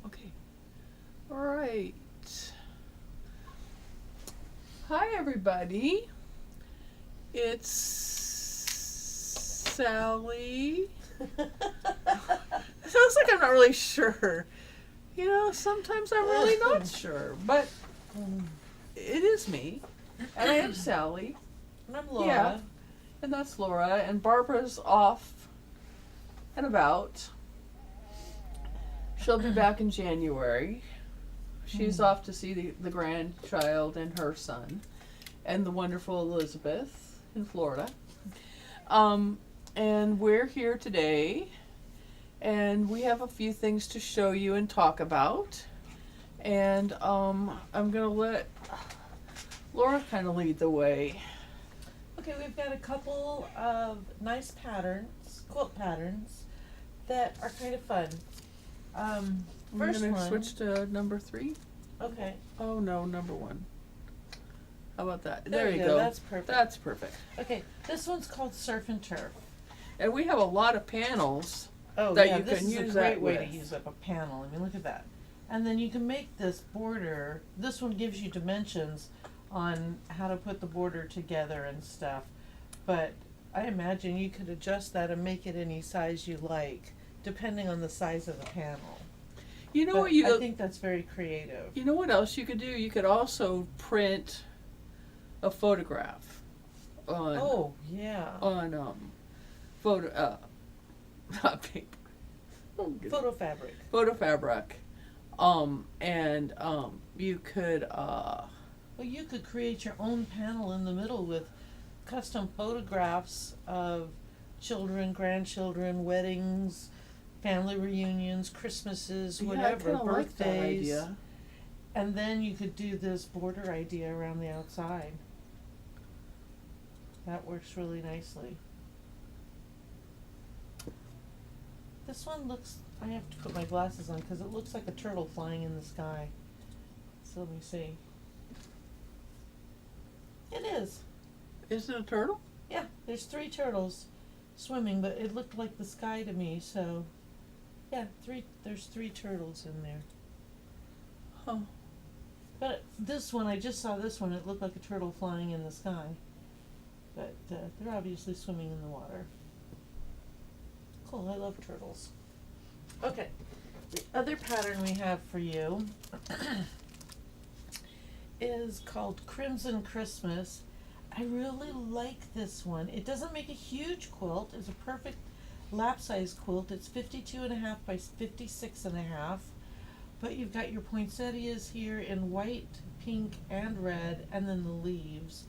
Okay. All right. Hi, everybody. It's Sally. It sounds like I'm not really sure. You know, sometimes I'm really not sure, but it is me, and I am Sally. And I'm Laura. Yeah, and that's Laura, and Barbara's off and about. She'll be back in January. She's off to see the grandchild and her son, and the wonderful Elizabeth in Florida. And we're here today, and we have a few things to show you and talk about. And I'm gonna let Laura kind of lead the way. Okay, we've got a couple of nice patterns, quilt patterns, that are kind of fun. We're First gonna one. switch to number 3. Okay. Oh no, number 1. How about that? There you go. That's perfect. That's perfect. Okay, this one's called Surf and Turf. And we have a lot of panels. Oh, That yeah, you this can is use a great that way to with. use up a panel. I mean, look at that. And then you can make this border. This one gives you dimensions on how to put the border together and stuff. But I imagine you could adjust that and make it any size you like, depending on the size of the panel. You know But what you? I think that's very creative. You know what else you could do? You could also print a photograph on Oh, yeah. photo not paper. Photo fabric. Photo fabric. And you could Well, you could create your own panel in the middle with custom photographs of children, grandchildren, weddings, family reunions, Christmases, whatever, I kinda like that birthdays. idea. And then you could do this border idea around the outside. That works really nicely. This one looks, I have to put my glasses on because it looks like a turtle flying in the sky. So let me see. It is. Is it a turtle? Yeah, there's 3 turtles swimming, but it looked like the sky to me, so yeah, there's 3 turtles in there. Huh. But this one, I just saw this one, it looked like a turtle flying in the sky. But they're obviously swimming in the water. Cool, I love turtles. Okay, the other pattern we have for you is called Crimson Christmas. I really like this one. It doesn't make a huge quilt. It's a perfect lap size quilt. It's 52.5 by 56.5. But you've got your poinsettias here in white, pink, and red, and then the leaves.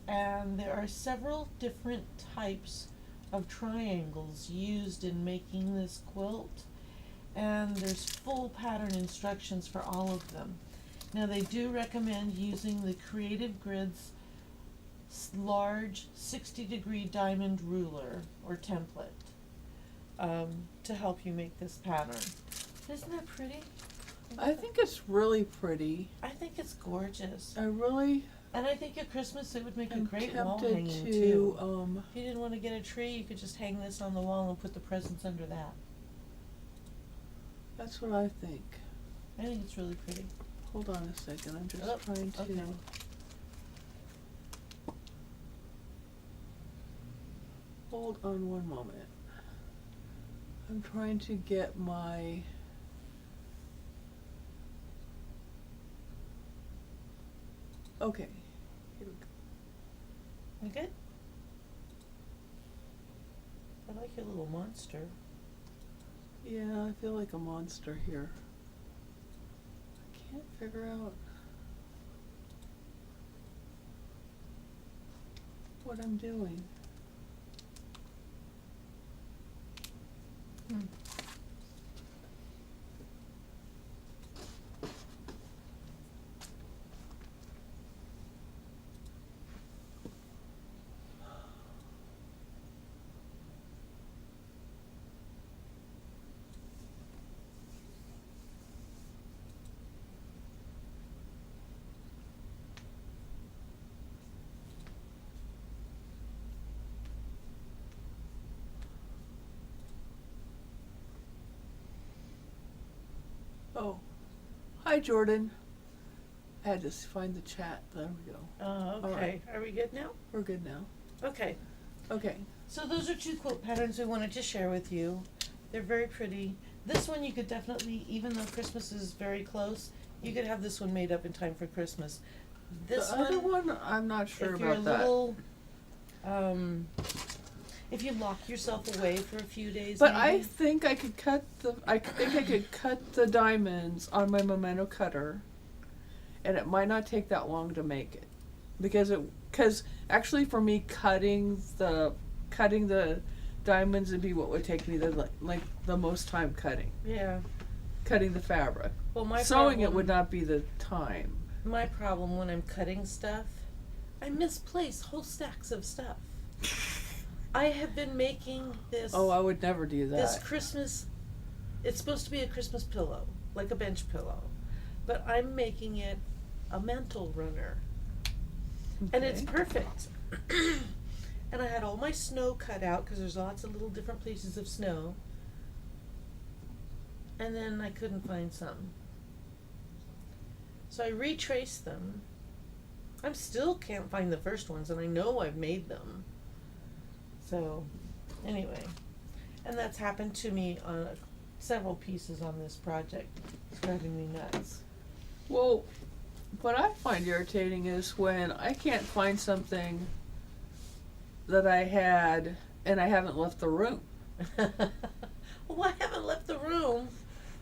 And there are several different types of triangles used in making this quilt. And there's full pattern instructions for all of them. Now they do recommend using the Creative Grids large 60-degree diamond ruler or template to help you make this pattern. Isn't that pretty? I think it's really pretty. I think it's gorgeous. I really And I think at Christmas it would make a am great wall tempted hanging to too. If you didn't want to get a tree, you could just hang this on the wall and put the presents under that. that's what I think. I think it's really pretty. Hold on a second. I'm just Oh, trying to okay. hold on one moment. I'm trying to get my okay. Here we go. You good? I like your little monster. Yeah, I feel like a monster here. I can't figure out what I'm doing. Oh, hi Jordan. I had to find the chat. There we go. Oh, okay. Alright. Are we good now? We're good now. Okay. Okay. So those are 2 quilt patterns we wanted to share with you. They're very pretty. This one you could definitely, even though Christmas is very close, you could have this one made up in time for Christmas. This The other one, I'm not sure if you're about a that. little, if you lock yourself away for a few days, But maybe. I think I could cut the diamonds on my Memento cutter, and it might not take that long to make it, because actually for me cutting the diamonds would be what would take me the most time cutting the fabric. Well, my Sewing problem, it would not be the time. My problem when I'm cutting stuff, I misplace whole stacks of stuff. I have been making this. Oh, I would never do that. This Christmas, it's supposed to be a Christmas pillow, like a bench pillow, but I'm making it a mantle runner, and it's Okay. perfect. And I had all my snow cut out because there's lots of little different places of snow, and then I couldn't find some. So I retraced them. I still can't find the first ones, and I know I've made them. So, anyway, and that's happened to me on several pieces on this project. It's driving me nuts. Well, what I find irritating is when I can't find something that I had and I haven't left the room. Well, I haven't left the room.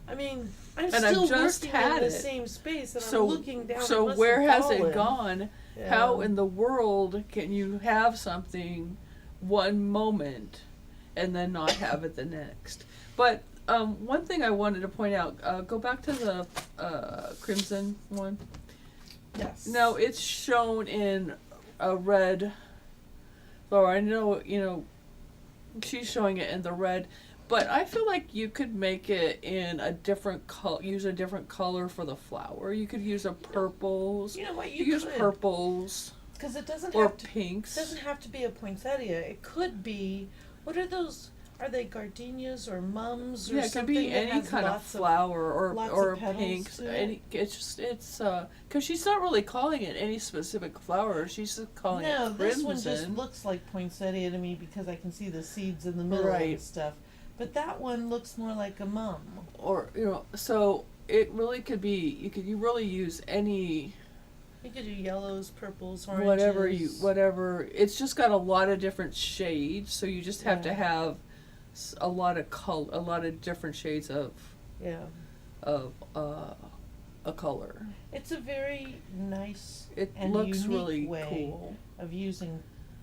I mean, I'm And I've still just working had in the it. same space, and So, I'm looking down. so it must where have has it fallen. gone? Yeah. How in the world can you have something one moment and then not have it the next? But one thing I wanted to point out, go back to the crimson one. Yes. Now it's shown in a red flower. I know, she's showing it in the red, but I feel like you could make it in a different color, use a different color for the flower. You could use a purples. You know what? You You use could. purples Because it doesn't or have to. pinks. It doesn't have to be a poinsettia. It could be. What are those? Are they gardenias or mums or Yeah, it could something be that any has kind of lots flower lots or of petals pinks. to it? It's because she's not really calling it any specific flower. She's just calling No, it this crimson. one just looks like poinsettia to me because I can see the seeds in the middle and Right. stuff. But that one looks more like a mum. Or so it really could be. You really use any. You could do yellows, purples, oranges. Whatever. It's just got a lot of different shades, so you just have to Yeah. have a lot of different shades of Yeah. a color. It's a very nice It and looks unique really way cool. of using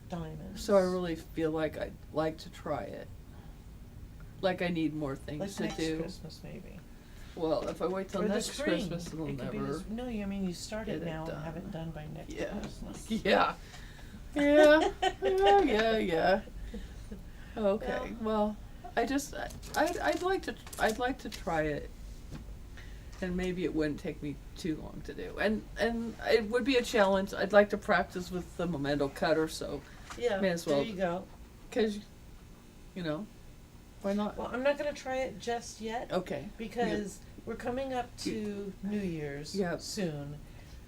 diamonds. So I really feel like I'd like to try it. Like I need more things like to next do. Christmas maybe. Well, if I wait till Or the next spring. Christmas, it'll It could be never. no, I mean you start get it it now and done. have it done by next Yeah. Christmas. Yeah. Yeah. Okay. Well, I'd like to try it, and maybe it wouldn't take me too long to do, and it would be a challenge. I'd like to practice with the Memento cutter, so Yeah. May as well. There you go. because, why not? Well, I'm not gonna try it just yet Okay. because we're coming up to New Year's Yep. soon.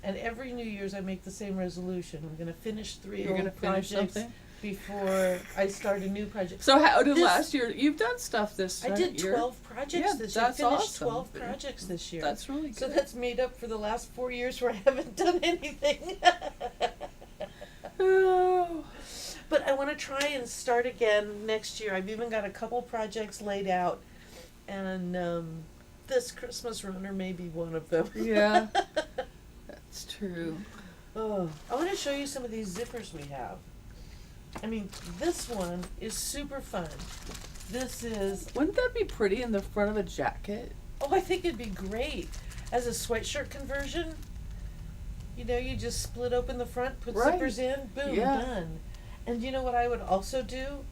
And every New Year's I make the same resolution. I'm gonna finish 3 You're old gonna finish projects something. before I start a new project. So how did This- last year? You've done stuff this I did year. 12 projects Yeah, this year. I that's finished awesome. 12 projects this year. That's really good. So that's made up for the last 4 years where I haven't done anything. Oh. But I want to try and start again next year. I've even got a couple projects laid out, and this Christmas runner may be one of them. Yeah. That's true. Oh, I want to show you some of these zippers we have. I mean, this one is super fun. This is, Wouldn't that be pretty in the front of a jacket? oh, I think it'd be great as a sweatshirt conversion. You just split open the front, put Right. zippers in, boom, Yeah. done. And you know what I would also do?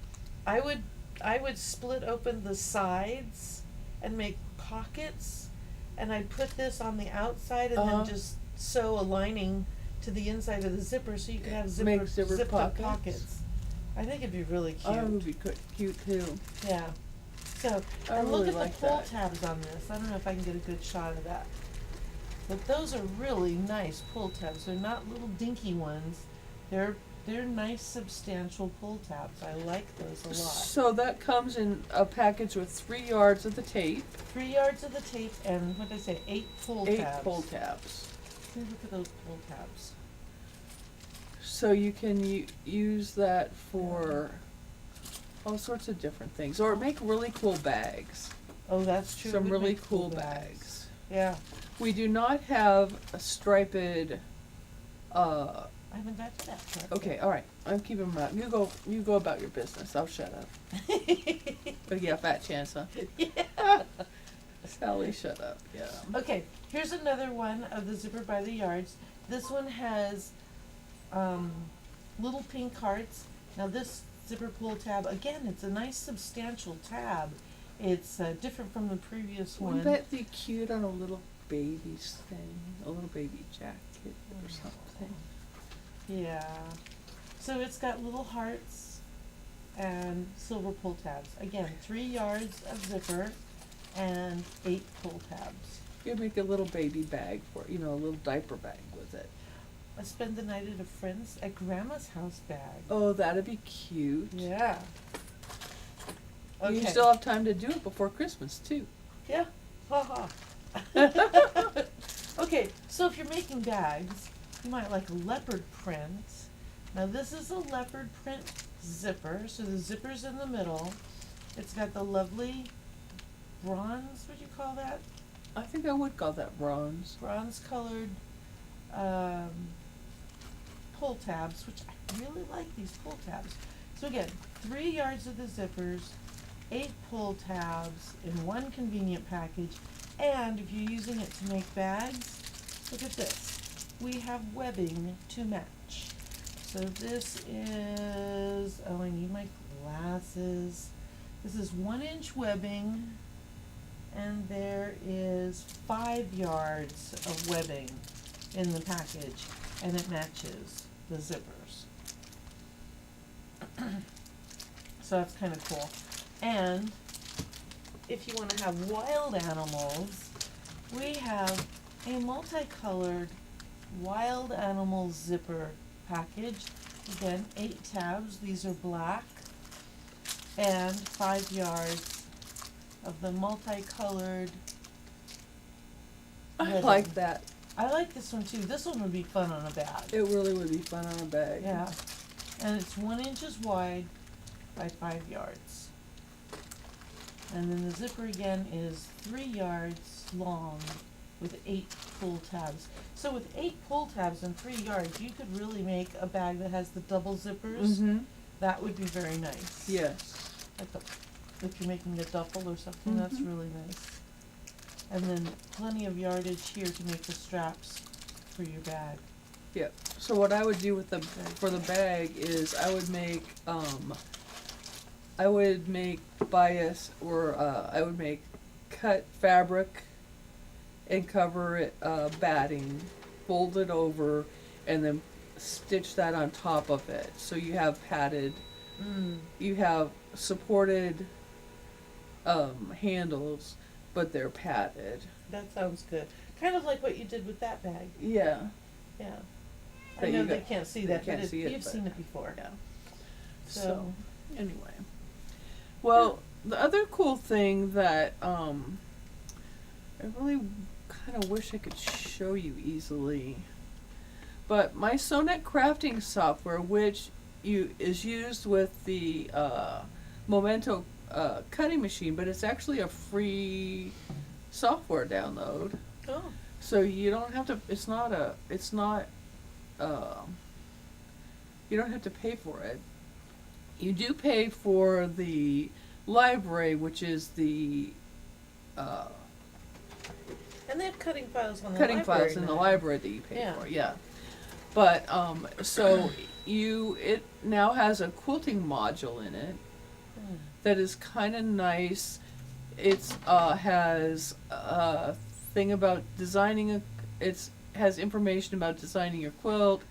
I would split open the sides and make pockets, and I'd put this on the outside and Uh-huh. then just sew a lining to the inside of the zipper so you could have Make zippers, zipper zipped up pockets. pockets. I think it'd be really cute. Oh, it would be cute too. Yeah. So, I and look really at like the pull that. tabs on this. I don't know if I can get a good shot of that. But those are really nice pull tabs. They're not little dinky ones. They're nice substantial pull tabs. I like those a lot. So that comes in a package with 3 yards of the tape, 3 yards of the tape and what did I say? 8 pull 8 tabs. pull tabs. See, look at those pull tabs. So you can use that for all sorts of different things, or make really cool bags. Oh, that's true. Some Would really make cool bags. Yeah. We do not have a striped. I haven't got to that part. Okay, all right. I'm keeping my. You go about your business. I'll shut up. But yeah, fat chance, huh? Yeah. Sally, shut up. Yeah. Okay, here's another one of the zipper by the yards. This one has little pink hearts. Now this zipper pull tab, again, it's a nice substantial tab. It's different from the previous one. Wouldn't that be cute on a little baby's thing? A little baby jacket or something? Yeah. So it's got little hearts and silver pull tabs. Again, 3 yards of zipper and 8 pull tabs. You'd make a little baby bag for it, a little diaper bag with it. I spend the night at a friend's, at grandma's house bag. Oh, that'd be cute. Yeah. Okay. You still have time to do it before Christmas, too. Yeah. Ha ha. Okay, so if you're making bags, you might like a leopard print. Now this is a leopard print zipper, so the zipper's in the middle. It's got the lovely bronze, what do you call that? I think I would call that bronze. Bronze colored pull tabs, which I really like these pull tabs. So again, 3 yards of the zippers, 8 pull tabs in one convenient package, and if you're using it to make bags, look at this. We have webbing to match. So this is, oh, I need my glasses. This is 1-inch webbing, and there is 5 yards of webbing in the package, and it matches the zippers. So that's kind of cool. And if you want to have wild animals, we have a multicolored wild animal zipper package. Again, 8 tabs. These are black, and 5 yards of the multicolored. I ribbon. like that. I like this one too. This one would be fun on a bag. It really would be fun on a bag. Yeah. And it's 1 inches wide by 5 yards. And then the zipper again is 3 yards long with 8 pull tabs. So with 8 pull tabs and 3 yards, you could really make a bag that has the double zippers. Mm-hmm. That would be very nice. Yes. Like if you're making a duffel or something, that's Mhm. really nice. And then plenty of yardage here to make the straps for your bag. Yep. So what I would do with for the bag is I would make bias, or I would make cut fabric and cover it batting, fold it over, and then stitch that on top of it. So you have padded, you have supported handles, but they're padded. That sounds good. Kind of like what you did with that bag. Yeah. Yeah. I But know you they got- can't see they that, can't but see it, you've but- seen it before. Yeah. So, Anyway. Well, the other cool thing that I really kind of wish I could show you easily, but mySewnet crafting software, which is used with the Memento cutting machine, but it's actually a free software download. oh, So you don't have to. You don't have to pay for it. You do pay for the library, which is the and they have cutting files on the cutting library files in the now. library that you pay Yeah. for. Yeah. But so it now has a quilting module in it Hmm. that is kind of nice. It's has a thing about designing has information about designing your quilt.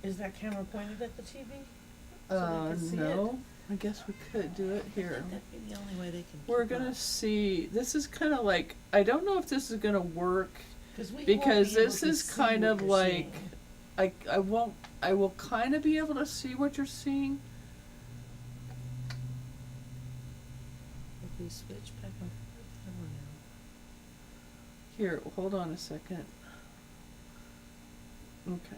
Is that camera pointed at the TV? So they can see No. I guess we could do it I here. think that'd be the only way they can. We're keep gonna up. see, this is kinda like, I don't know if this is gonna work, 'Cause we won't because be able this to is see kind what of you're like, seeing. I will kinda be able to see what you're seeing. If we switch back and forth, I don't know. Here, hold on a second. Okay.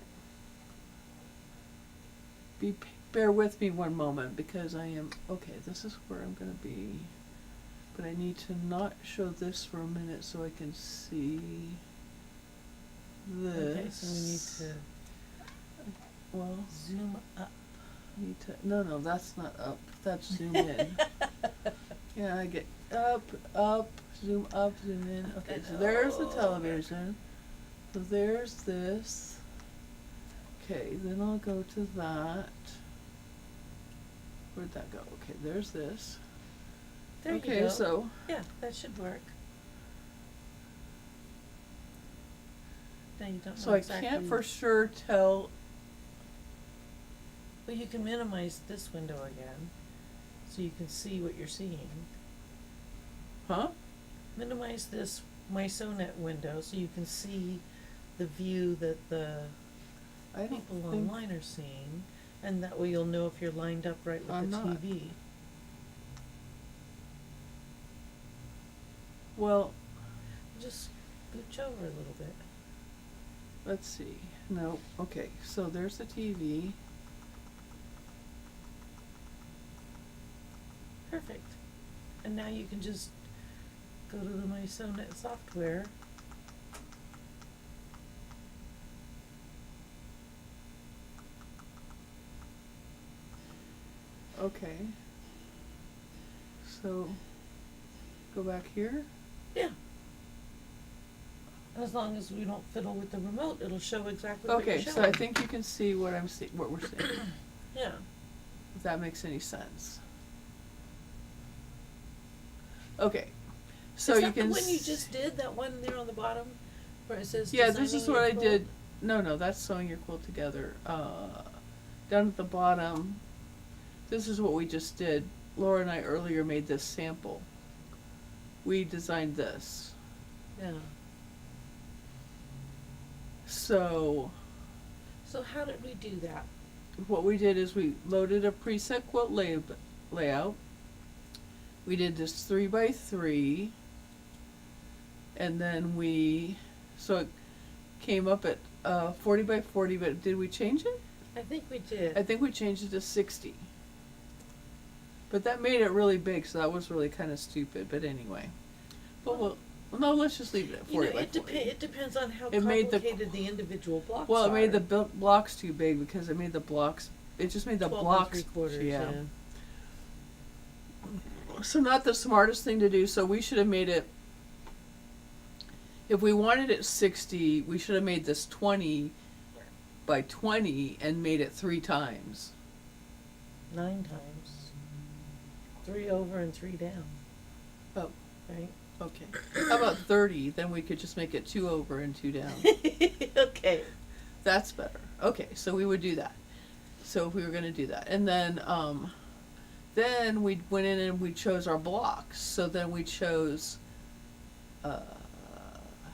Bear with me one moment, because I am, okay, this is where I'm gonna be. But I need to not show this for a minute so I can see this. Okay, so we need to Well, zoom up. no, that's not up, that's zoom in. Yeah, I get up, zoom in. Okay, so there's the television. So there's this. Okay, then I'll go to that. Where'd that go? Okay, there's this. There Okay, you go. so Yeah, that should work. Now you don't know I exactly. can't for sure tell. Well, you can minimize this window again, so you can see what you're seeing. Huh? Minimize this mySewnet window so you can see the view that the I don't people think. online are seeing, and that way you'll know if you're lined up right with I'm the not. TV. Well, Just scooch over a little bit. let's see. No. Okay, so there's the TV. Perfect. And now you can just go to the mySewnet software. Okay. So, go back here. Yeah. As long as we don't fiddle with the remote, it'll show exactly what you're Okay, showing. so I think you can see what what we're seeing. Yeah. If that makes any sense. Okay, so is you that can. the one you just did? That one there on the bottom, where it says. Yeah, this is designing what your I quilt? did. No, that's sewing your quilt together. Down at the bottom, this is what we just did. Laura and I earlier made this sample. We designed this. Yeah. So So how did we do that? what we did is we loaded a preset quilt layout. We did this 3x3, and then so it came up at 40x40. But did we change it? I think we did. I think we changed it to 60. But that made it really big, so that was really kind of stupid. But anyway, no, let's just leave it at 40 by 40. It depends on how It made the- complicated the individual blocks Well, are. it made the blocks too big because it made the blocks. It just made the 12 blocks. 3/4, Yeah. So not the smartest thing to do. So we should have made it. If we wanted it 60, we should have made this 20 by 20 and made it 3 times. 9 times. 3 over and 3 down. Oh. Right? Okay. How about 30? Then we could just make it 2 over and 2 down. Okay. That's better. Okay, so we would do that. So if we were going to do that. And then we went in and we chose our blocks. So then we chose, how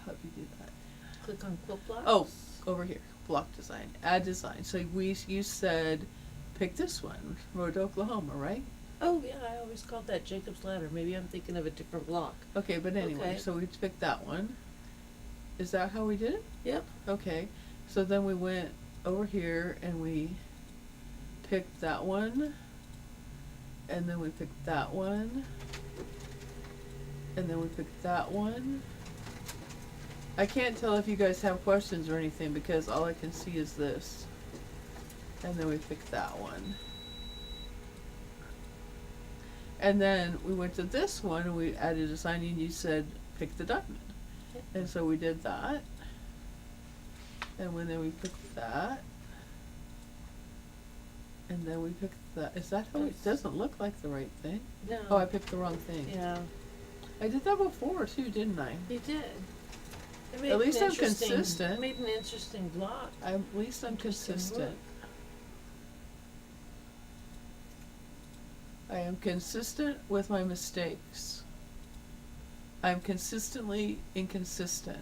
do you do that? Click on quilt blocks. Oh, over here, block design, add design. So you said, pick this one, Road to Oklahoma, right? Oh, yeah, I always called that Jacob's Ladder. Maybe I'm thinking of a different block. Okay, but anyway, Okay. so we picked that one. Is that how we did it? Yep. Okay, so then we went over here and we picked that one, and then we picked that one, and then we picked that one. I can't tell if you guys have questions or anything because all I can see is this. And then we picked that one. And then we went to this one and we added a sign and you said pick the diamond. Yep. And so we did that. And then we picked that. And then we picked that. Is that how it doesn't look like the right thing? No. Oh, I picked the wrong thing. Yeah. I did that before too, didn't I? You did. It made At least an I'm interesting- consistent. It made an interesting block. At least I'm Interesting consistent. look. I am consistent with my mistakes. I'm consistently inconsistent.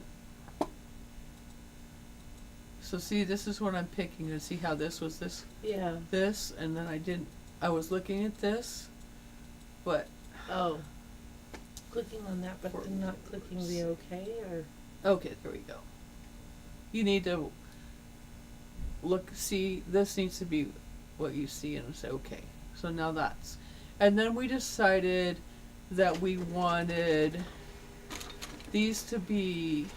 So see, this is what I'm picking to see how this was this, Yeah. this, and then I was looking at this, but, Oh. Clicking on that, but For- then not clicking the OK, or? okay, there we go. You need to see, this needs to be what you see and say, okay. So now that's, and then we decided that we wanted these to be,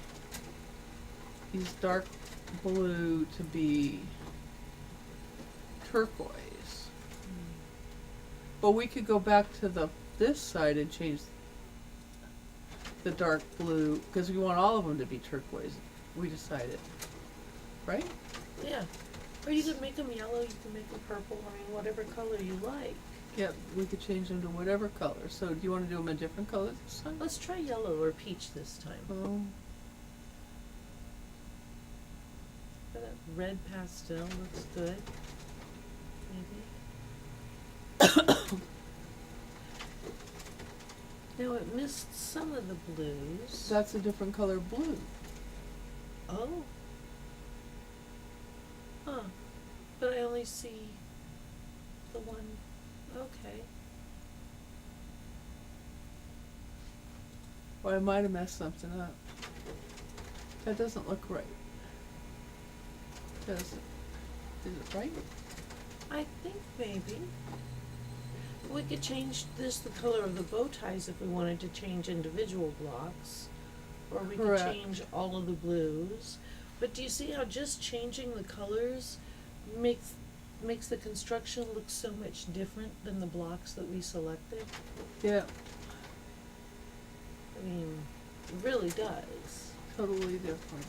these dark blue to be turquoise. But we could go back to this side and change the dark blue, because we want all of them to be turquoise, we decided. Right? Yeah. Or you could make them yellow, you can make them purple, I mean, whatever color you like. Yep, we could change them to whatever color. So do you want to do them a different color this time? Let's try yellow or peach this time. Oh, That red pastel looks good. Maybe. Now it missed some of the blues. that's a different color blue. Oh. Huh. But I only see the one. Okay. Well, I might have messed something up. That doesn't look right. Does it? Is it right? I think maybe. We could change this the color of the bow ties if we wanted to change individual blocks. Or we Correct. could change all of the blues. But do you see how just changing the colors makes the construction look so much different than the blocks that we selected? Yeah, I mean, it really does. totally different.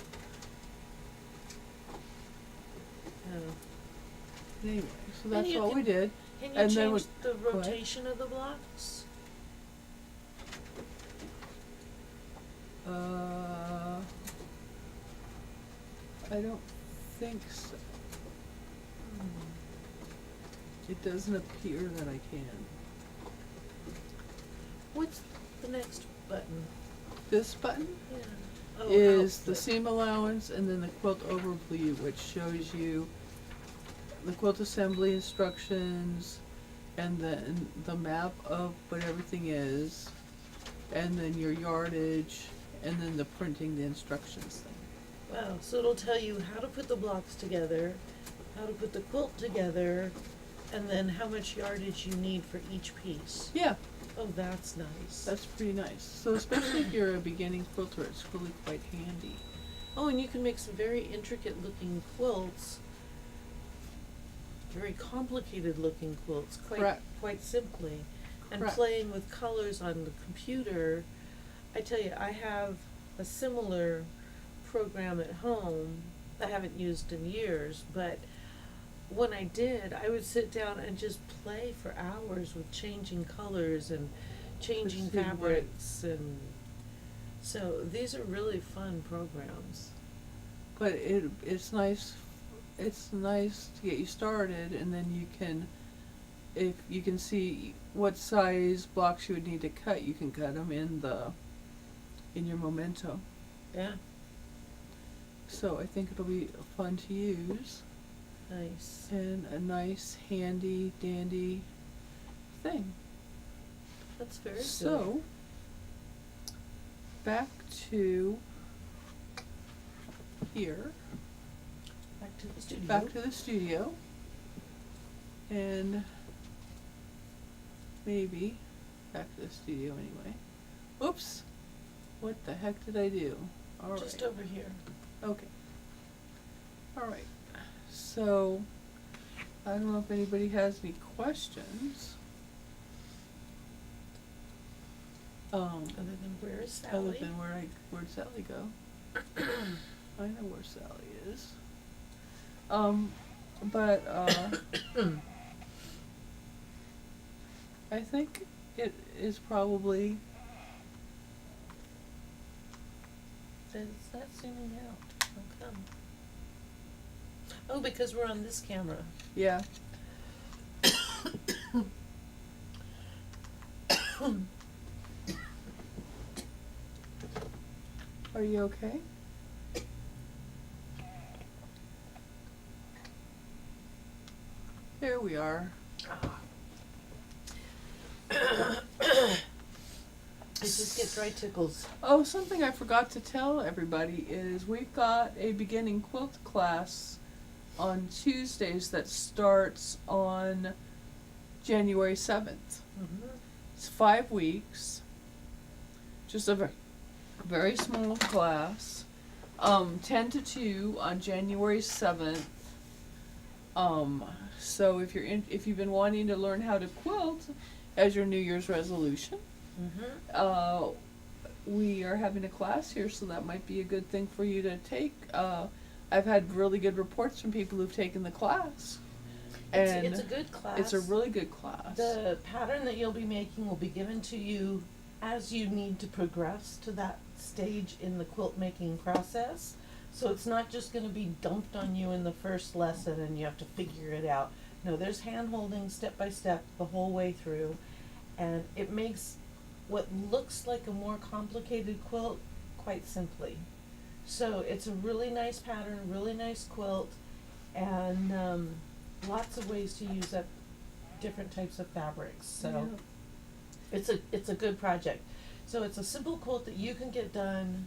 Anyway, so And that's you all we can- did. Can you And then change the ahead. rotation of the blocks? I don't think so. It doesn't appear that I can. What's the next button? This button Yeah. Oh, is the output. seam allowance and then the quilt overview, which shows you the quilt assembly instructions and then the map of what everything is, and then your yardage, and then the printing the instructions thing. Wow, so it'll tell you how to put the blocks together, how to put the quilt together, and then how much yardage you need for each piece. Yeah, Oh, that's nice. that's pretty nice. So especially if you're a beginning quilter, it's really quite handy. Oh, and you can make some very intricate looking quilts, very complicated looking quilts, Correct. quite simply. And Correct. playing with colors on the computer, I tell you, I have a similar program at home I haven't used in years, but when I did, I would sit down and just play for hours with changing colors and changing see what- fabrics, and so these are really fun programs. But it's nice. It's nice to get you started, and then you can, if you can see what size blocks you would need to cut, you can cut them in your memento. Yeah, So I think it'll be fun to use nice. and a nice, handy, dandy thing. That's very good. So back to here. Back to the studio. Back to the studio, and maybe back to the studio anyway. Oops, what the heck did I do? All right. Just over here. Okay. All right. So I don't know if anybody has any questions. Other than where is Sally? Other than where'd Sally go? I know where Sally is. But I think it is probably, Is that zooming out? How come? Oh, because we're on this camera. yeah. Are you okay? There we are. I just get dry tickles. Oh, something I forgot to tell everybody is we've got a beginning quilt class on Tuesdays that starts on January 7th. Mm-hmm. It's 5 weeks. Just a very small class. 10 to 2 on January 7th. So if you've been wanting to learn how to quilt as your New Year's resolution, Mm-hmm. we are having a class here, so that might be a good thing for you to take. I've had really good reports from people who've taken the class. And It's a good class. it's a really good class. The pattern that you'll be making will be given to you as you need to progress to that stage in the quilt making process. So it's not just going to be dumped on you in the first lesson and you have to figure it out. No, there's hand holding step by step the whole way through, and it makes what looks like a more complicated quilt quite simply. So it's a really nice pattern, really nice quilt, and lots of ways to use up different types of fabrics. So it's a good project. So it's a simple quilt that you can get done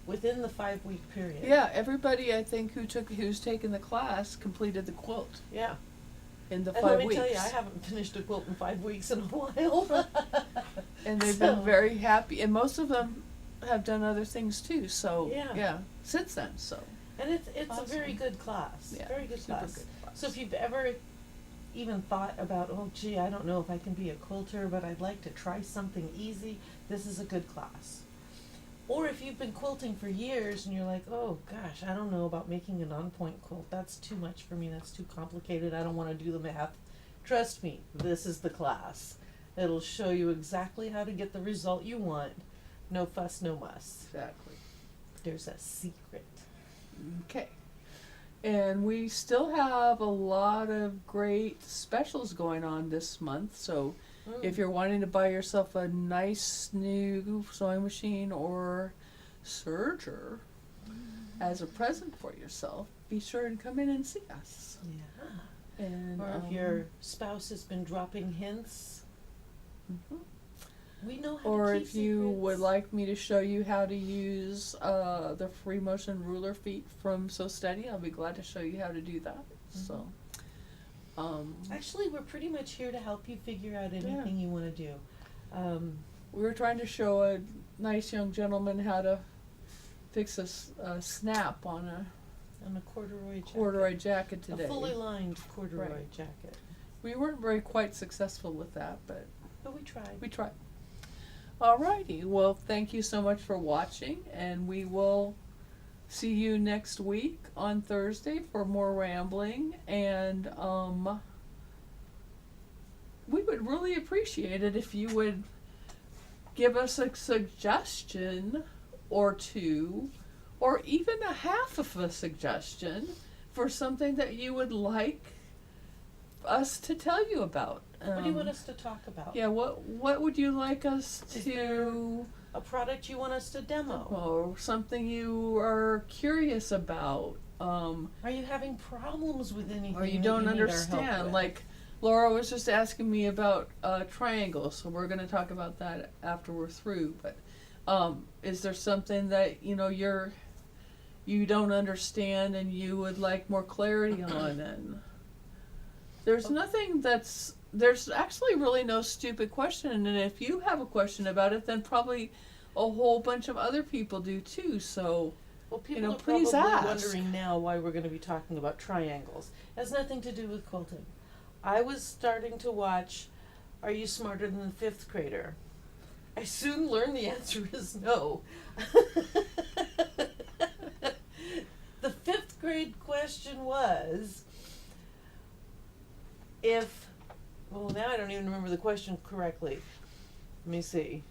within the 5-week period. Yeah, everybody I think who's taken the class completed the quilt Yeah. in the And 5 let me weeks. tell you, I haven't finished a quilt in 5 weeks in a while. And they've So- been very happy, and most of them have done other things too. So Yeah. since then. So And it's Awesome. a very good class. yeah, Very good super class. good class. So if you've ever even thought about, oh gee, I don't know if I can be a quilter, but I'd like to try something easy, this is a good class. Or if you've been quilting for years and you're like, oh gosh, I don't know about making an on-point quilt. That's too much for me. That's too complicated. I don't want to do the math. Trust me, this is the class. It'll show you exactly how to get the result you want. No fuss, no muss. exactly. There's a secret. Okay. And we still have a lot of great specials going on this month. So if you're wanting to buy yourself a nice new sewing machine or serger as a present for yourself, be sure and come in and see us. Yeah. And Or if your spouse has been dropping hints, mhm. we know how Or to keep if you secrets. would like me to show you how to use the free motion ruler feet from So Steady, I'll be glad to show you how to do that. So, Actually, we're pretty much here to help you figure out anything you want to do. we were trying to show a nice young gentleman how to fix a snap on a On a corduroy jacket. corduroy jacket today. A fully lined corduroy Right. jacket. We weren't very quite successful with that, but But we tried. we tried. Alrighty, well, thank you so much for watching, and we will see you next week on Thursday for more rambling, and we would really appreciate it if you would give us a suggestion or two, or even a half of a suggestion for something that you would like us to tell you about. What do you want us to talk about? Yeah, what would you like us Is there to, a product you want us to demo? or something you are curious about, Are you having problems with anything or you that don't need our help understand? with? Like Laura was just asking me about triangles, so we're going to talk about that after we're through. But is there something that you don't understand and you would like more clarity on? And there's nothing there's actually really no stupid question, and if you have a question about it, then probably a whole bunch of other people do too. So Well, people are please probably ask. wondering now why we're going to be talking about triangles. It has nothing to do with quilting. I was starting to watch Are You Smarter Than the Fifth Grader? I soon learned the answer is no. The fifth grade question was now I don't even remember the question correctly. Let me see.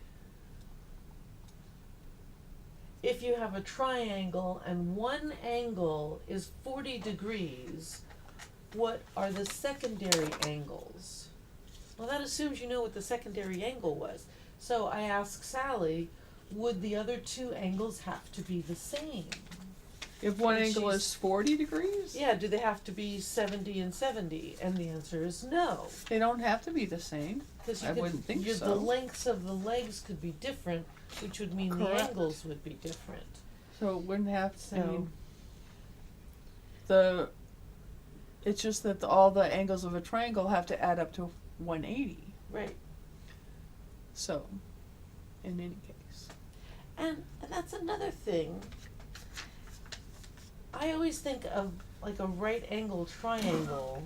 If you have a triangle and one angle is 40 degrees, what are the secondary angles? Well, that assumes you know what the secondary angle was. So I asked Sally, would the other two angles have to be the same? If one And angle she's- is 40 degrees, Yeah, do they have to be 70 and 70? And the answer is no. they don't have to be the same. Because I wouldn't think the so. lengths of the legs could be different, which would mean the Correct. angles would be different. So it wouldn't have to. I So- mean, it's just that all the angles of a triangle have to add up to 180. Right. So, in any case. And that's another thing. I always think of like a right angle triangle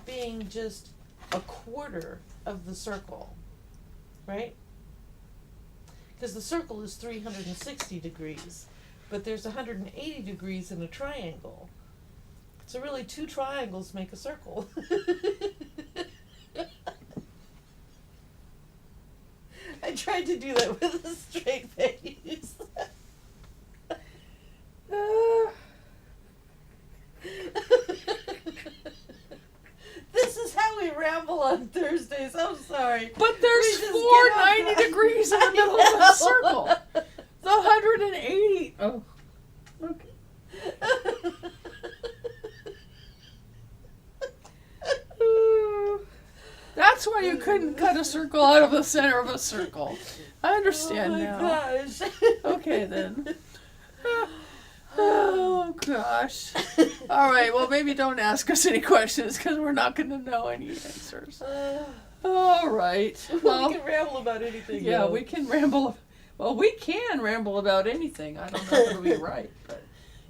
being just a quarter of the circle, right? Because the circle is 360 degrees, but there's 180 degrees in a triangle. So really, two triangles make a circle. I tried to do that with a straight face. This is how we ramble on Thursdays. I'm sorry. But there's We just four get off 90 track. degrees in the I middle of know. the circle. The 180. Oh, okay. That's why you couldn't cut a circle out of the center of a circle. I understand oh my now. gosh. Okay then. Oh gosh. All right. Well, maybe don't ask us any questions because we're not going to know any answers. All right. Well, we can ramble about anything. yeah, though. we can ramble. Well, we can ramble about anything. I don't know if it'll be right, but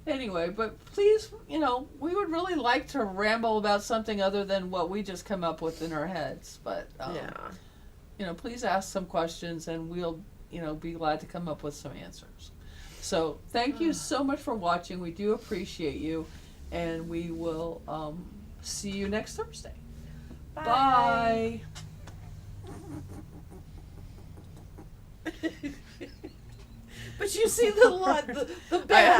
anyway. But please, we would really like to ramble about something other than what we just come up with in our heads. But please ask some questions, and we'll, be glad to come up with some answers. So thank you so much for watching. We do appreciate you, and we will see you next Thursday. Bye. But you see the back.